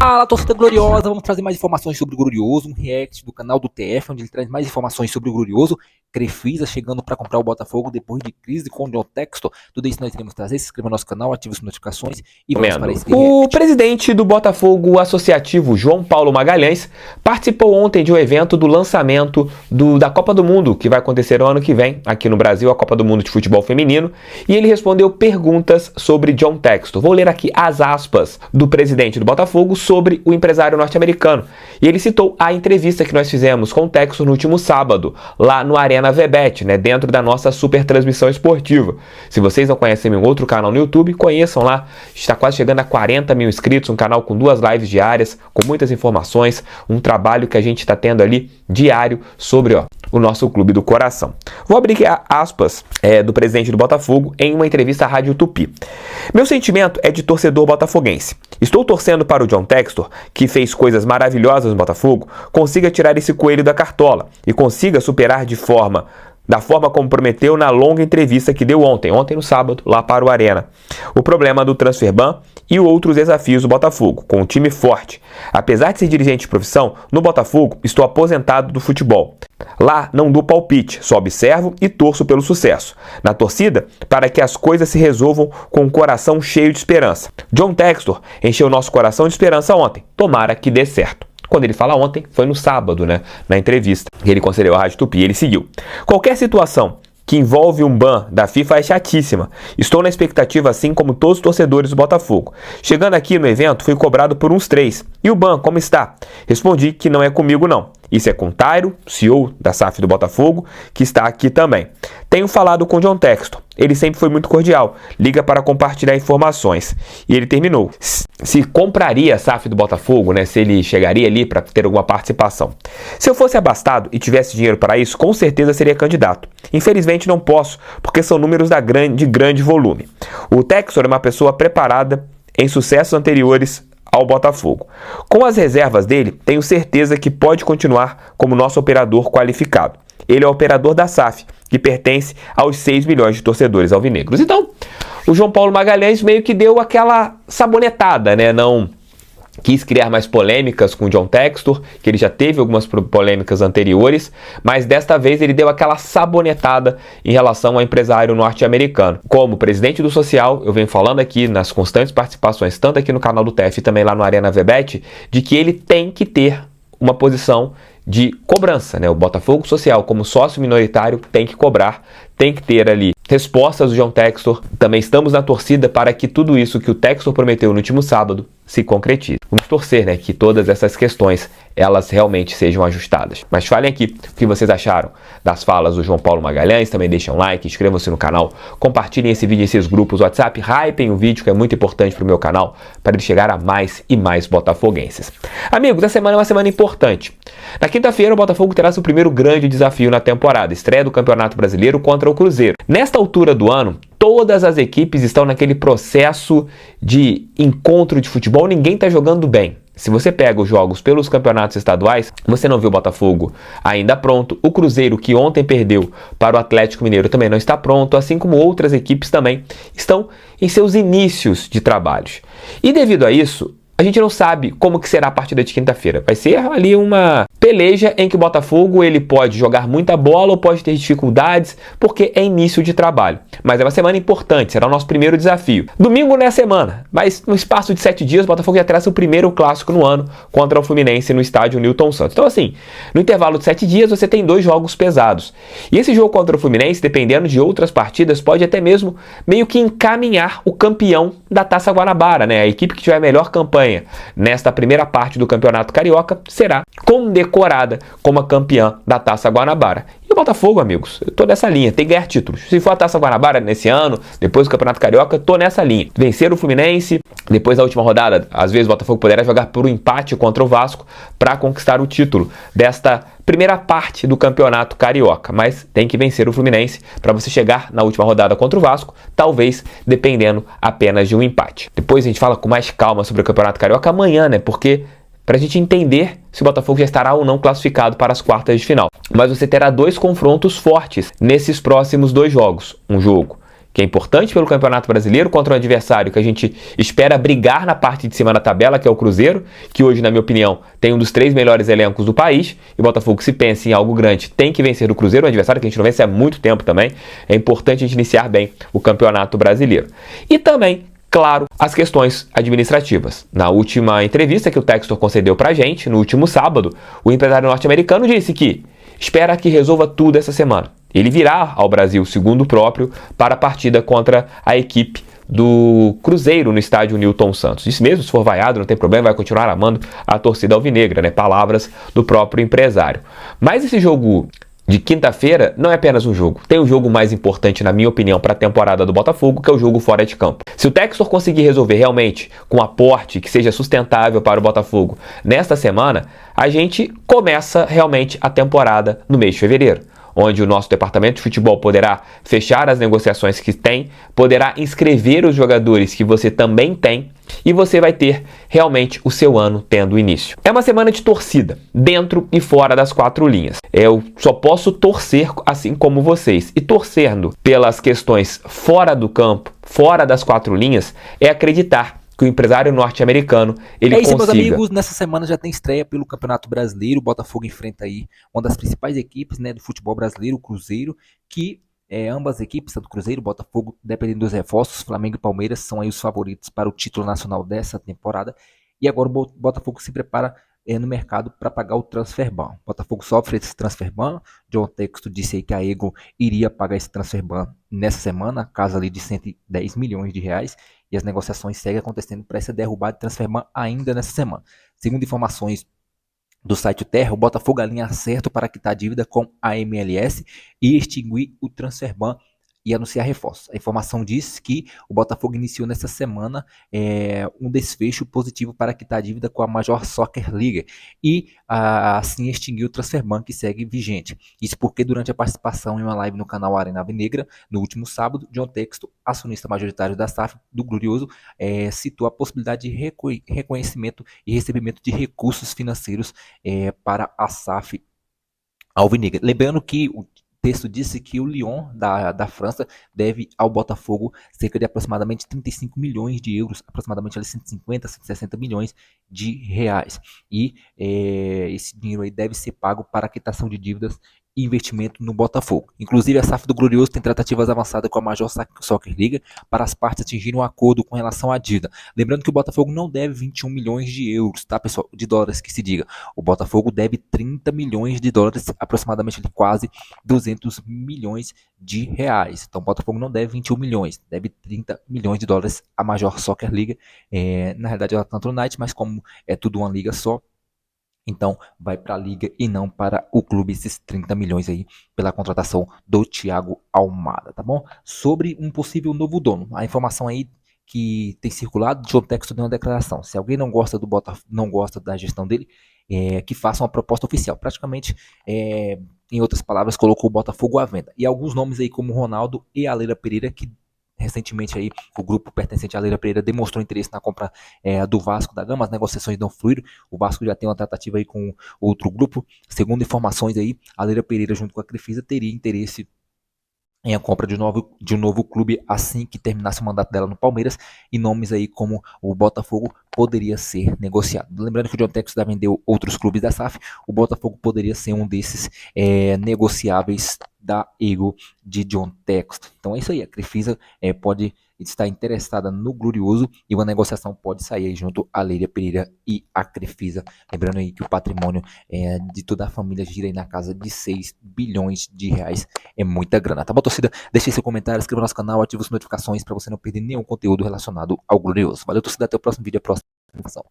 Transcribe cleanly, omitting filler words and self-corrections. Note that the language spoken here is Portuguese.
Fala, torcida gloriosa, vamos trazer mais informações sobre o Glorioso, um react do canal do TF, onde ele traz mais informações sobre o Glorioso. Crefisa chegando para comprar o Botafogo depois de crise com o John Textor. Tudo isso nós iremos trazer. Se inscreva no nosso canal, ative as notificações e vamos para esse react. O presidente do Botafogo Associativo, João Paulo Magalhães, participou ontem de um evento do lançamento da Copa do Mundo, que vai acontecer no ano que vem, aqui no Brasil, a Copa do Mundo de Futebol Feminino, e ele respondeu perguntas sobre John Textor. Vou ler aqui as aspas do presidente do Botafogo sobre o empresário norte-americano. E ele citou a entrevista que nós fizemos com o Textor no último sábado, lá no Arena VBet, dentro da nossa super transmissão esportiva. Se vocês não conhecem meu outro canal no YouTube, conheçam lá. Está quase chegando a 40 mil inscritos, um canal com 2 lives diárias, com muitas informações, um trabalho que a gente está tendo ali diário sobre o nosso clube do coração. Vou abrir aqui aspas do presidente do Botafogo em uma entrevista à Rádio Tupi. Meu sentimento é de torcedor botafoguense. Estou torcendo para o John Textor, que fez coisas maravilhosas no Botafogo, consiga tirar esse coelho da cartola e consiga superar da forma como prometeu na longa entrevista que deu ontem no sábado, lá para o Arena. O problema do transfer ban e outros desafios do Botafogo, com um time forte. Apesar de ser dirigente de profissão, no Botafogo estou aposentado do futebol. Lá não dou palpite, só observo e torço pelo sucesso. Na torcida, para que as coisas se resolvam com um coração cheio de esperança. John Textor encheu nosso coração de esperança ontem. Tomara que dê certo. Quando ele fala ontem, foi no sábado, na entrevista que ele concedeu à Rádio Tupi, ele seguiu. Qualquer situação que envolve um ban da FIFA é chatíssima. Estou na expectativa, assim como todos os torcedores do Botafogo. Chegando aqui no evento, fui cobrado por uns 3. E o ban, como está? Respondi que não é comigo, não. Isso é com Tairo, CEO da SAF do Botafogo, que está aqui também. Tenho falado com o John Textor. Ele sempre foi muito cordial. Liga para compartilhar informações. E ele terminou. Se compraria a SAF do Botafogo, se ele chegaria ali para ter alguma participação. Se eu fosse abastado e tivesse dinheiro para isso, com certeza seria candidato. Infelizmente não posso, porque são números de grande volume. O Textor é uma pessoa preparada em sucessos anteriores ao Botafogo. Com as reservas dele, tenho certeza que pode continuar como nosso operador qualificado. Ele é o operador da SAF, que pertence aos 6 milhões de torcedores alvinegros. Então, o João Paulo Magalhães meio que deu aquela sabonetada, Não quis criar mais polêmicas com o John Textor, que ele já teve algumas polêmicas anteriores, mas desta vez ele deu aquela sabonetada em relação ao empresário norte-americano. Como presidente do Social, eu venho falando aqui nas constantes participações, tanto aqui no canal do TF e também lá no Arena VBet, de que ele tem que ter uma posição de cobrança, O Botafogo Social, como sócio minoritário, tem que cobrar, tem que ter ali respostas do John Textor. Também estamos na torcida para que tudo isso que o Textor prometeu no último sábado se concretize. Vamos torcer, que todas essas questões, elas realmente sejam ajustadas. Mas falem aqui o que vocês acharam das falas do João Paulo Magalhães. Também deixem um like, inscrevam-se no canal, compartilhem esse vídeo em seus grupos WhatsApp, hypem o vídeo, que é muito importante para o meu canal, para ele chegar a mais e mais botafoguenses. Amigos, a semana é uma semana importante. Na quinta-feira, o Botafogo terá seu primeiro grande desafio na temporada, estreia do Campeonato Brasileiro contra o Cruzeiro. Nesta altura do ano, todas as equipes estão naquele processo de encontro de futebol, ninguém está jogando bem. Se você pega os jogos pelos campeonatos estaduais, você não viu o Botafogo ainda pronto. O Cruzeiro, que ontem perdeu para o Atlético Mineiro, também não está pronto, assim como outras equipes também estão em seus inícios de trabalhos. E devido a isso, a gente não sabe como que será a partida de quinta-feira. Vai ser ali uma peleja em que o Botafogo ele pode jogar muita bola ou pode ter dificuldades, porque é início de trabalho. Mas é uma semana importante, será o nosso primeiro desafio. Domingo não é semana, mas no espaço de 7 dias o Botafogo já terá seu primeiro clássico no ano contra o Fluminense no estádio Newton Santos. Então assim, no intervalo de 7 dias você tem 2 jogos pesados. E esse jogo contra o Fluminense, dependendo de outras partidas, pode até mesmo meio que encaminhar o campeão da Taça Guanabara, A equipe que tiver a melhor campanha nesta primeira parte do Campeonato Carioca será condecorada como a campeã da Taça Guanabara. E o Botafogo, amigos, eu tô nessa linha, tem que ganhar títulos. Se for a Taça Guanabara nesse ano, depois do Campeonato Carioca, tô nessa linha. Vencer o Fluminense, depois da última rodada, às vezes o Botafogo poderá jogar por um empate contra o Vasco para conquistar o título desta primeira parte do Campeonato Carioca, mas tem que vencer o Fluminense para você chegar na última rodada contra o Vasco, talvez dependendo apenas de um empate. Depois a gente fala com mais calma sobre o Campeonato Carioca amanhã, porque para a gente entender se o Botafogo já estará ou não classificado para as quartas de final. Mas você terá 2 confrontos fortes nesses próximos 2 jogos. Um jogo que é importante pelo Campeonato Brasileiro, contra um adversário que a gente espera brigar na parte de cima da tabela, que é o Cruzeiro, que hoje, na minha opinião, tem um dos 3 melhores elencos do país, e o Botafogo, se pensa em algo grande, tem que vencer o Cruzeiro, um adversário que a gente não vence há muito tempo também. É importante a gente iniciar bem o Campeonato Brasileiro. E também, claro, as questões administrativas. Na última entrevista que o Textor concedeu pra gente, no último sábado, o empresário norte-americano disse que espera que resolva tudo essa semana. Ele virá ao Brasil, segundo o próprio, para a partida contra a equipe do Cruzeiro no estádio Newton Santos. Disse mesmo, se for vaiado, não tem problema, vai continuar amando a torcida alvinegra, né? Palavras do próprio empresário. Mas esse jogo de quinta-feira não é apenas um jogo. Tem um jogo mais importante, na minha opinião, para a temporada do Botafogo, que é o jogo fora de campo. Se o Textor conseguir resolver realmente com um aporte que seja sustentável para o Botafogo nesta semana, a gente começa realmente a temporada no mês de fevereiro, onde o nosso departamento de futebol poderá fechar as negociações que tem, poderá inscrever os jogadores que você também tem, e você vai ter realmente o seu ano tendo início. É uma semana de torcida, dentro e fora das 4 linhas. Eu só posso torcer assim como vocês. E torcendo pelas questões fora do campo, fora das 4 linhas, é acreditar que o empresário norte-americano ele isso, consiga. meus amigos, nessa semana já tem estreia pelo Campeonato Brasileiro. O Botafogo enfrenta aí uma das principais equipes, né, do futebol brasileiro, o Cruzeiro, que ambas as equipes, tanto Cruzeiro e Botafogo, dependendo dos reforços, Flamengo e Palmeiras são aí os favoritos para o título nacional dessa temporada. E agora o Botafogo se prepara no mercado para pagar o transfer ban. O Botafogo sofre esse transfer ban. John Texto disse aí que a Egon iria pagar esse transfer ban nessa semana, casa ali de 110 milhões de reais. E as negociações seguem acontecendo para essa derrubada de transfer ban ainda nessa semana. Segundo informações do site Terra, o Botafogo alinha certo para quitar a dívida com a MLS e extinguir o transfer ban e anunciar reforços. A informação diz que o Botafogo iniciou nessa semana um desfecho positivo para quitar a dívida com a Major Soccer League e assim extinguir o transfer ban que segue vigente. Isso porque durante a participação em uma live no canal Arena Alvinegra, no último sábado, John Texto, acionista majoritário da SAF do Glorioso, citou a possibilidade de reconhecimento e recebimento de recursos financeiros para a SAF alvinegra. Lembrando que o texto disse que o Lyon, da França, deve ao Botafogo cerca de aproximadamente 35 milhões de euros, aproximadamente 150, 160 milhões de reais. E esse dinheiro aí deve ser pago para a quitação de dívidas e investimento no Botafogo. Inclusive, a SAF do Glorioso tem tratativas avançadas com a Major Soccer League para as partes atingirem um acordo com relação à dívida. Lembrando que o Botafogo não deve 21 milhões de euros, tá, pessoal? De dólares, que se diga. O Botafogo deve 30 milhões de dólares, aproximadamente quase 200 milhões de reais. Então, o Botafogo não deve 21 milhões, deve 30 milhões de dólares à Major Soccer League. Na realidade, ela está no Night, mas como é tudo uma liga só, então vai para a liga e não para o clube esses 30 milhões aí pela contratação do Thiago Almada, tá bom? Sobre um possível novo dono, a informação aí que tem circulado, John Texto deu uma declaração. Se alguém não gosta do Botafogo, não gosta da gestão dele, que faça uma proposta oficial. Praticamente, em outras palavras, colocou o Botafogo à venda. E alguns nomes aí como Ronaldo e Aleira Pereira, que recentemente aí o grupo pertencente à Aleira Pereira demonstrou interesse na compra do Vasco da Gama. As negociações não fluíram. O Vasco já tem uma tratativa aí com outro grupo. Segundo informações aí, a Aleira Pereira junto com a Crefisa teria interesse em a compra de um novo clube assim que terminasse o mandato dela no Palmeiras, e nomes aí como o Botafogo poderia ser negociado. Lembrando que o John Textor já vendeu outros clubes da SAF, o Botafogo poderia ser um desses negociáveis da Eagle de John Textor. Então é isso aí, a Crefisa pode estar interessada no Glorioso e uma negociação pode sair aí junto a Aleira Pereira e a Crefisa. Lembrando aí que o patrimônio de toda a família gira aí na casa de 6 bilhões de reais. É muita grana, tá bom, torcida? Deixe seu comentário, inscreva no nosso canal, ative as notificações para você não perder nenhum conteúdo relacionado ao Glorioso. Valeu, torcida, até o próximo vídeo, a próxima informação.